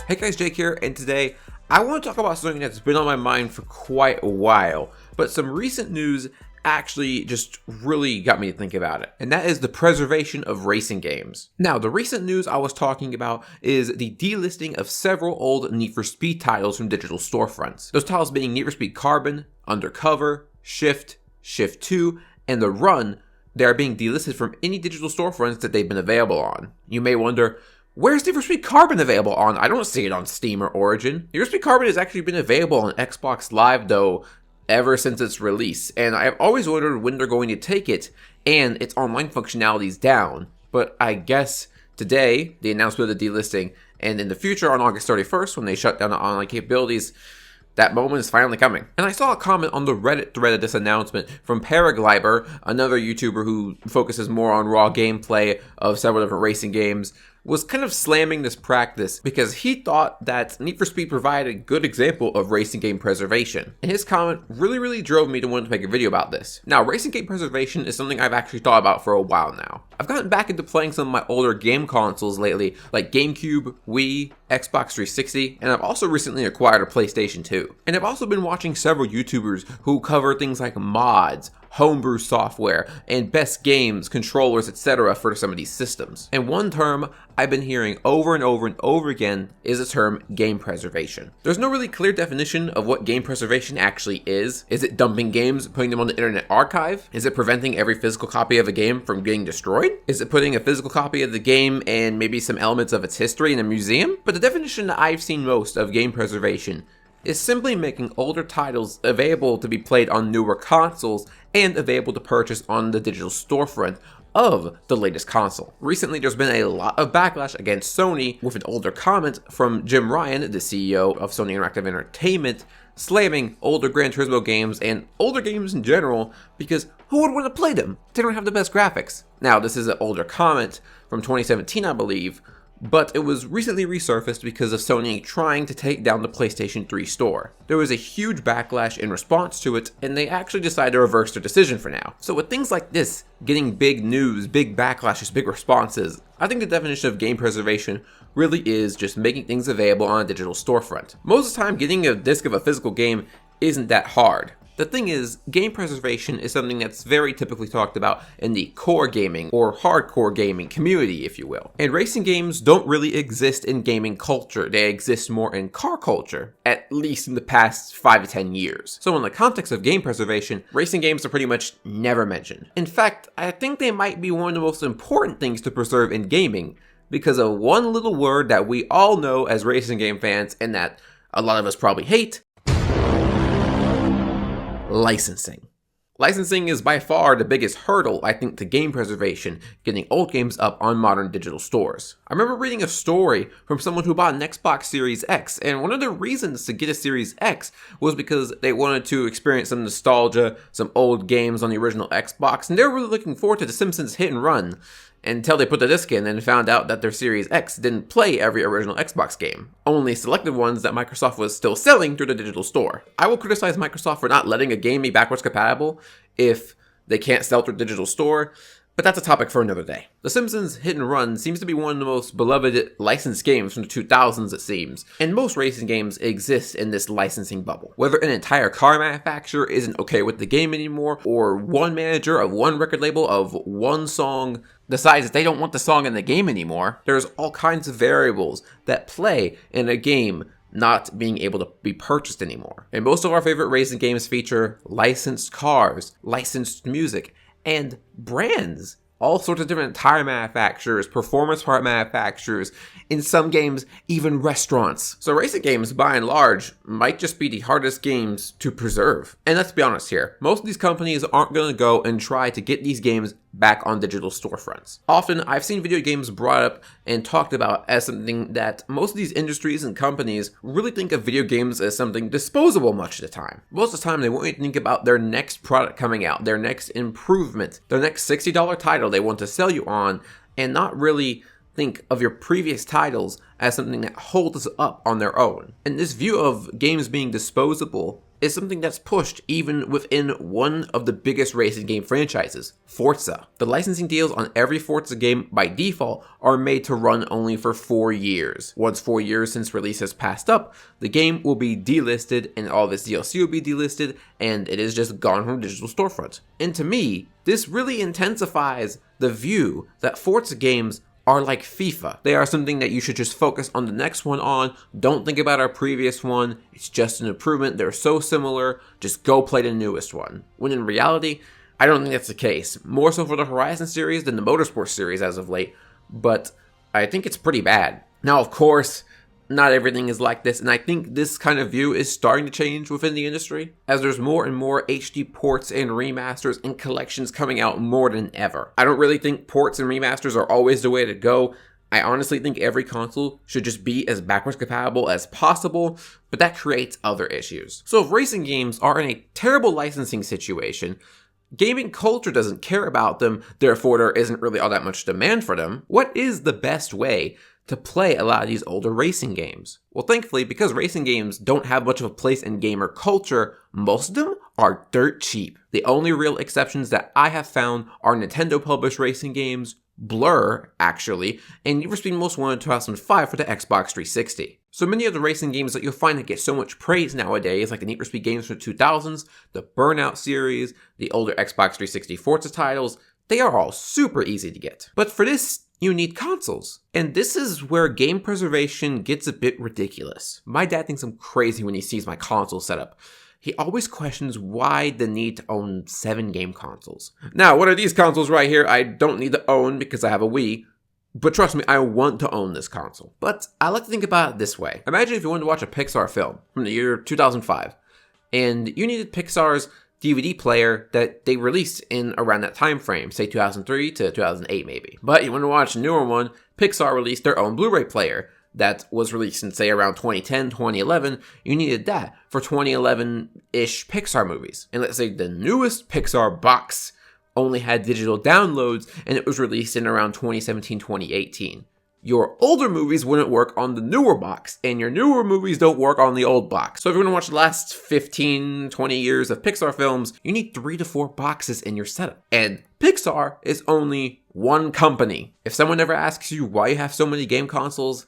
Hey guys, Jake here, and today I want to talk about something that's been on my mind for quite a while, but some recent news actually just really got me to think about it, and that is the preservation of racing games. Now, the recent news I was talking about is the delisting of several old Need for Speed titles from digital storefronts. Those titles being Need for Speed Carbon, Undercover, Shift, Shift 2, and The Run. They are being delisted from any digital storefronts that they've been available on. You may wonder, where's Need for Speed Carbon available on? I don't see it on Steam or Origin. Need for Speed Carbon has actually been available on Xbox Live, though, ever since its release, and I've always wondered when they're going to take it and its online functionalities down. But I guess today, the announcement of the delisting, and in the future on August 31st, when they shut down the online capabilities, that moment is finally coming. And I saw a comment on the Reddit thread of this announcement from Paragliber, another YouTuber who focuses more on raw gameplay of several different racing games, was kind of slamming this practice because he thought that Need for Speed provided a good example of racing game preservation. And his comment really drove me to want to make a video about this. Now, racing game preservation is something I've actually thought about for a while now. I've gotten back into playing some of my older game consoles lately, like GameCube, Wii, Xbox 360, and I've also recently acquired a PlayStation 2. And I've also been watching several YouTubers who cover things like mods, homebrew software, and best games, controllers, etc. for some of these systems. And one term I've been hearing over and over again is the term game preservation. There's no really clear definition of what game preservation actually is. Is it dumping games, putting them on the Internet Archive? Is it preventing every physical copy of a game from getting destroyed? Is it putting a physical copy of the game and maybe some elements of its history in a museum? But the definition that I've seen most of game preservation is simply making older titles available to be played on newer consoles and available to purchase on the digital storefront of the latest console. Recently, there's been a lot of backlash against Sony with an older comment from Jim Ryan, the CEO of Sony Interactive Entertainment, slamming older Gran Turismo games and older games in general because who would want to play them? They don't have the best graphics. Now, this is an older comment from 2017, I believe, but it was recently resurfaced because of Sony trying to take down the PlayStation 3 store. There was a huge backlash in response to it, and they actually decided to reverse their decision for now. So with things like this, getting big news, big backlashes, big responses, I think the definition of game preservation really is just making things available on a digital storefront. Most of the time, getting a disc of a physical game isn't that hard. The thing is, game preservation is something that's very typically talked about in the core gaming or hardcore gaming community, if you will. And racing games don't really exist in gaming culture. They exist more in car culture, at least in the past 5 to 10 years. So in the context of game preservation, racing games are pretty much never mentioned. In fact, I think they might be one of the most important things to preserve in gaming because of one little word that we all know as racing game fans and that a lot of us probably hate: licensing. Licensing is by far the biggest hurdle, I think, to game preservation, getting old games up on modern digital stores. I remember reading a story from someone who bought an Xbox Series X, and one of the reasons to get a Series X was because they wanted to experience some nostalgia, some old games on the original Xbox, and they were really looking forward to The Simpsons Hit and Run, until they put the disc in and found out that their Series X didn't play every original Xbox game, only selected ones that Microsoft was still selling through the digital store. I will criticize Microsoft for not letting a game be backwards compatible if they can't sell through the digital store, but that's a topic for another day. The Simpsons Hit and Run seems to be one of the most beloved licensed games from the 2000s, it seems, and most racing games exist in this licensing bubble. Whether an entire car manufacturer isn't okay with the game anymore, or one manager of one record label of one song decides that they don't want the song in the game anymore, there's all kinds of variables that play in a game not being able to be purchased anymore. And most of our favorite racing games feature licensed cars, licensed music, and brands. All sorts of different tire manufacturers, performance part manufacturers, in some games, even restaurants. So racing games, by and large, might just be the hardest games to preserve. And let's be honest here, most of these companies aren't going to go and try to get these games back on digital storefronts. Often, I've seen video games brought up and talked about as something that most of these industries and companies really think of video games as something disposable much of the time. Most of the time, they want you to think about their next product coming out, their next improvement, their next $60 title they want to sell you on, and not really think of your previous titles as something that holds up on their own. And this view of games being disposable is something that's pushed even within one of the biggest racing game franchises, Forza. The licensing deals on every Forza game by default are made to run only for 4 years. Once 4 years since release has passed up, the game will be delisted and all of its DLC will be delisted, and it is just gone from digital storefronts. And to me, this really intensifies the view that Forza games are like FIFA. They are something that you should just focus on the next one on. Don't think about our previous one. It's just an improvement. They're so similar. Just go play the newest one. When in reality, I don't think that's the case. More so for the Horizon series than the Motorsport series as of late, but I think it's pretty bad. Now, of course, not everything is like this, and I think this kind of view is starting to change within the industry, as there's more and more HD ports and remasters and collections coming out more than ever. I don't really think ports and remasters are always the way to go. I honestly think every console should just be as backwards compatible as possible, but that creates other issues. So if racing games are in a terrible licensing situation, gaming culture doesn't care about them, therefore there isn't really all that much demand for them, what is the best way to play a lot of these older racing games? Well, thankfully, because racing games don't have much of a place in gamer culture, most of them are dirt cheap. The only real exceptions that I have found are Nintendo-published racing games, Blur, actually, and Need for Speed Most Wanted 2005 for the Xbox 360. So many of the racing games that you'll find that get so much praise nowadays, like the Need for Speed games from the 2000s, the Burnout series, the older Xbox 360 Forza titles, they are all super easy to get. But for this, you need consoles. And this is where game preservation gets a bit ridiculous. My dad thinks I'm crazy when he sees my console setup. He always questions why the need to own 7 game consoles. Now, what are these consoles right here? I don't need to own because I have a Wii. But trust me, I want to own this console. But I like to think about it this way. Imagine if you wanted to watch a Pixar film from the year 2005, and you needed Pixar's DVD player that they released in around that time frame, say 2003 to 2008 maybe. But you want to watch a newer one, Pixar released their own Blu-ray player that was released in, say, around 2010, 2011. You needed that for 2011-ish Pixar movies. And let's say the newest Pixar box only had digital downloads and it was released in around 2017, 2018. Your older movies wouldn't work on the newer box, and your newer movies don't work on the old box. So if you want to watch the last 15, 20 years of Pixar films, you need 3 to 4 boxes in your setup. And Pixar is only one company. If someone ever asks you why you have so many game consoles,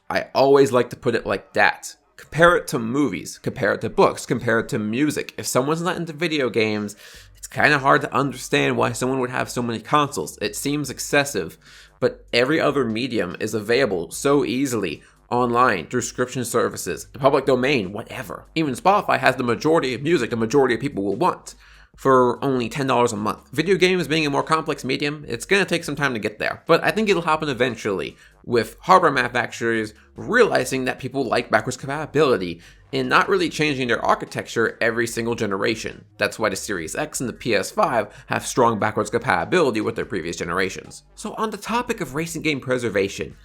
I always like to put it like that. Compare it to movies, compare it to books, compare it to music. If someone's not into video games, it's kind of hard to understand why someone would have so many consoles. It seems excessive, but every other medium is available so easily online through subscription services, the public domain, whatever. Even Spotify has the majority of music the majority of people will want for only $10 a month. Video games being a more complex medium, it's going to take some time to get there, but I think it'll happen eventually with hardware manufacturers realizing that people like backwards compatibility and not really changing their architecture every single generation. That's why the Series X and the PS5 have strong backwards compatibility with their previous generations. So on the topic of racing game preservation,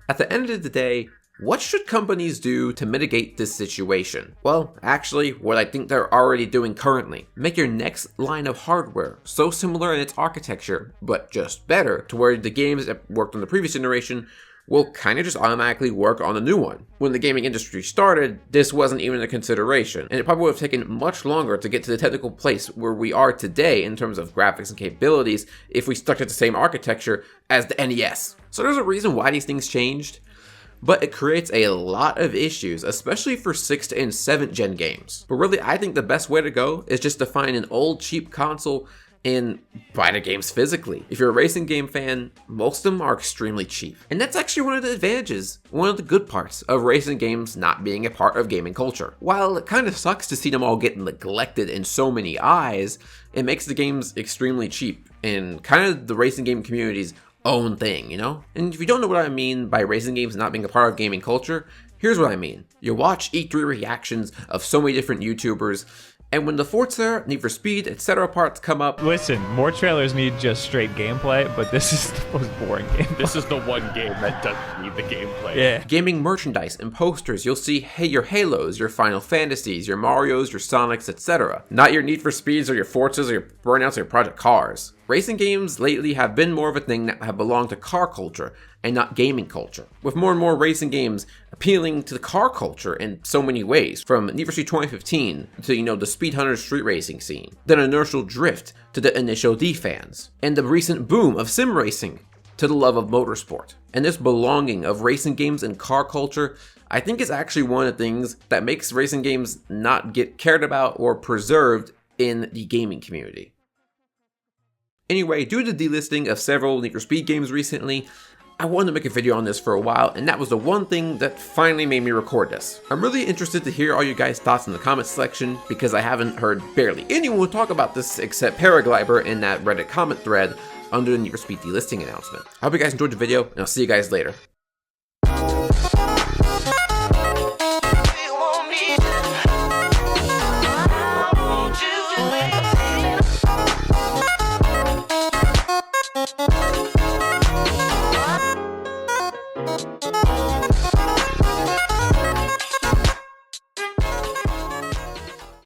at the end of the day, what should companies do to mitigate this situation? Well, actually, what I think they're already doing currently. Make your next line of hardware so similar in its architecture, but just better, to where the games that worked on the previous generation will kind of just automatically work on the new one. When the gaming industry started, this wasn't even a consideration, and it probably would have taken much longer to get to the technical place where we are today in terms of graphics and capabilities if we stuck to the same architecture as the NES. So there's a reason why these things changed, but it creates a lot of issues, especially for 6th and 7th gen games. But really, I think the best way to go is just to find an old cheap console and buy the games physically. If you're a racing game fan, most of them are extremely cheap. And that's actually one of the advantages, one of the good parts of racing games not being a part of gaming culture. While it kind of sucks to see them all get neglected in so many eyes, it makes the games extremely cheap and kind of the racing game community's own thing, you know? And if you don't know what I mean by racing games not being a part of gaming culture, here's what I mean. You watch E3 reactions of so many different YouTubers, and when the Forza, Need for Speed, etc. parts come up... Listen, more trailers need just straight gameplay, but this is the most boring game. This is the one game that doesn't need the gameplay. Yeah. Gaming merchandise and posters, you'll see your Halos, your Final Fantasies, your Marios, your Sonics, etc. Not your Need for Speeds or your Forzas or your Burnouts or your Project Cars. racing games lately have been more of a thing that have belonged to car culture and not gaming culture, with more and more racing games appealing to the car culture in so many ways, from Need for Speed 2015 to, the Speed Hunter street racing scene, then Inertial Drift to the Initial D fans, and the recent boom of sim racing to the love of motorsport. And this belonging of racing games and car culture, I think, is actually one of the things that makes racing games not get cared about or preserved in the gaming community. Anyway, due to the delisting of several Need for Speed games recently, I wanted to make a video on this for a while, and that was the one thing that finally made me record this. I'm really interested to hear all you guys' thoughts in the comments section, because I haven't heard barely anyone talk about this except Paragliber in that Reddit comment thread under the Need for Speed delisting announcement. I hope you guys enjoyed the video, and I'll see you guys later.